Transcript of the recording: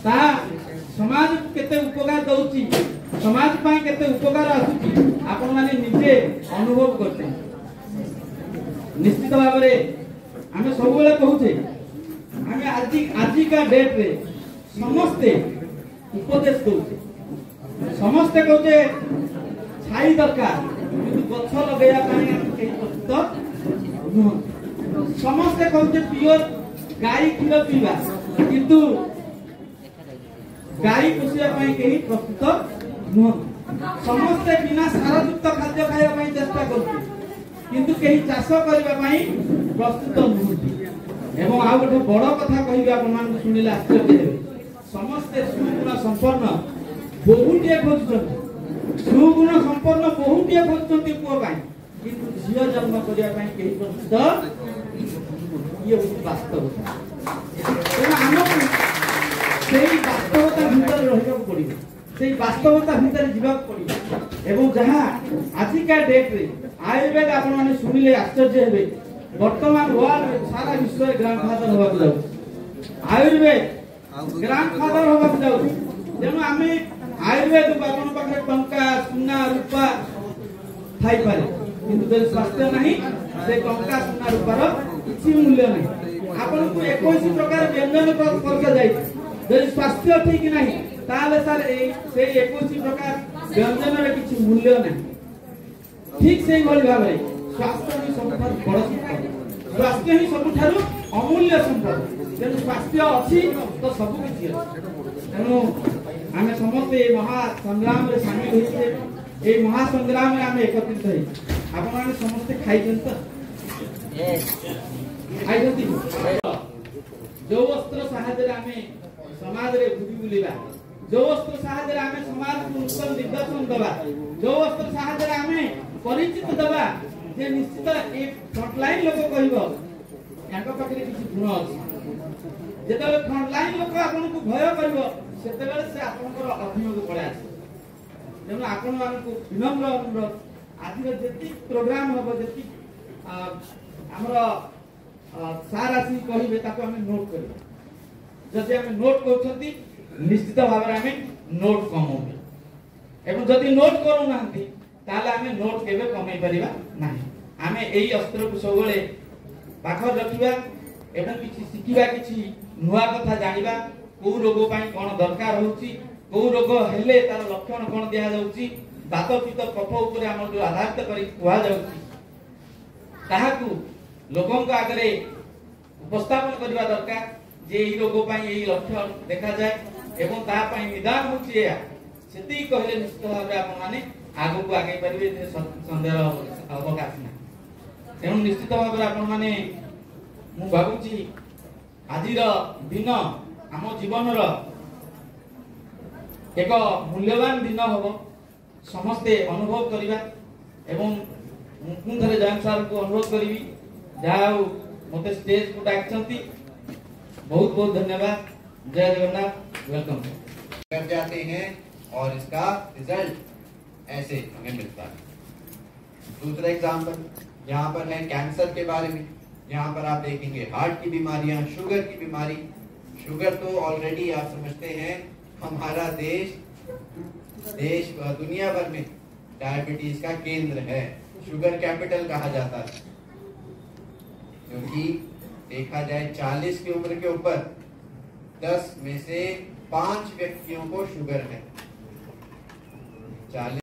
ता समाज केते उपकार दउची समाज पाए केते उपकार आसुची आपण माने निजे अनुभव करते। निश्चित भाव रे आमे सब बेले कहूचे आमे आज का डेट रे समस्ते उपदेश दउचे समस्ते कहूचे छाई दरकार गछ लगेया पानी के प्रस्तुत नुह समस्ते कहूचे प्योर गाई क्षीर पीवा किंतु गाई पोषिया पाई केही प्रस्तुत नुह समस्ते बिना सारयुक्त खाद्य खाया पाई चेष्टा करते किंतु केही चाष करबा पाई प्रस्तुत नुह। एवं आ गोटे बड़ कथा कहिबा आपण मान सुनिले आश्चर्य हेबे समस्ते सुगुण संपन्न बहुटिया खोजुछन सुगुण संपन्न बहुटिया खोजुछन पुओ पाई किंतु झियो जन्म करिया पाई केही प्रस्तुत ये वास्तवता सेही वास्तवता भीतर रहिବାକୁ पड़िबो सेही वास्तवता भीतर जीवाक पड़िबो। एवं जहां आजिका डेट रे आयुर्वेद आपण माने सुनिले आश्चर्य हेबे वर्तमान वर्ल्ड सारा विश्व ग्रैंडफादर होबाक जाउ आयुर्वेद ग्रैंडफादर होबाक जाउ जेनु आमे आयुर्वेद आपण पाखरे टंका सुना रूपा थाई पारे किंतु जे स्वास्थ्य नहीं से टंका सुना रूपार किछि मूल्य नहीं। आपण को 21 प्रकार व्यंजन करके जाई जे स्वास्थ्य ठीक नहीं ताले सर से 21 प्रकार व्यंजन रे किछि मूल्य नहीं। ठीक से भली भाबरे स्वास्थ्य ही सबठार बड़ संपद स्वास्थ्य ही सबठार अमूल्य संपद जे स्वास्थ्य अछि तो सब किछि अछि। तेनु आमे समस्त महा संग्राम रे शामिल होइछे ए महा संग्राम रे आमे एकत्रित हई आपण माने समस्त खाइछन त खाइछथि जो वस्त्र साहाय्य आमे समाज रे घुरी बुलिबा जो वस्त्र साहाय्य आमे समाज को उत्तम निर्देशन दबा जो वस्त्र साहाय्य आमे परिचित दबा जे निश्चित एक फ्रंटलाइन लोक कहिबो याको पाखरे किछि गुण अछि जेतबे फ्रंटलाइन लोक आपन को भय करबो सेतेबेले से आपनकर अभियोग पळे आसी जेनु आपण मान को विनम्र अनुरोध आज जेति प्रोग्राम होबो जेति हमरो सार आसी कहिबे ताको हमें नोट करबो जदि हमें नोट करछंती निश्चित भाव रे हमें नोट कमोबे एवं जदि नोट करू नांती ताले हमें नोट केबे कमै परिबा नाही। हमें एई अस्त्र को सबले पाखर रखिबा एवं किछि सिखिबा किछि नुवा कथा जानिबा को रोग पई कोन दरकार होउची को रोग हेले तार लक्षण कोन दिया जाउची बात पित्त कफ ऊपर हमर जो आधारित करी कुआ जाउची ताहाकू लोगों का आगे उपस्थापन करबा दरकार जे ई रोग पई एई लक्षण देखा जाय एवं ता पई निदान होची या सेती कहले निश्चित भाव रे आपण माने आगु को आगे परिबे जे संदेह अवकाश ना तेणु निश्चित भाव रे आपण माने मु भाबुची आजिर दिन आम जीवन एक मूल्यवान दिन हम समस्ते अनुभव करवा एवं मुझे जयंत सार को अनुरोध करी जहाँ मत स्टेज को डाकती बहुत बहुत धन्यवाद। जय जगन्नाथ वेलकम कर जाते हैं और इसका रिजल्ट ऐसे हमें मिलता है। दूसरा एग्जाम्पल यहाँ पर है कैंसर के बारे में। यहाँ पर आप देखेंगे हार्ट की बीमारियां शुगर की बीमारी। शुगर तो ऑलरेडी आप समझते हैं हमारा देश दुनिया भर में डायबिटीज का केंद्र है शुगर कैपिटल कहा जाता है क्योंकि देखा जाए 40 की उम्र के ऊपर 10 में से 5 व्यक्तियों को शुगर है। 40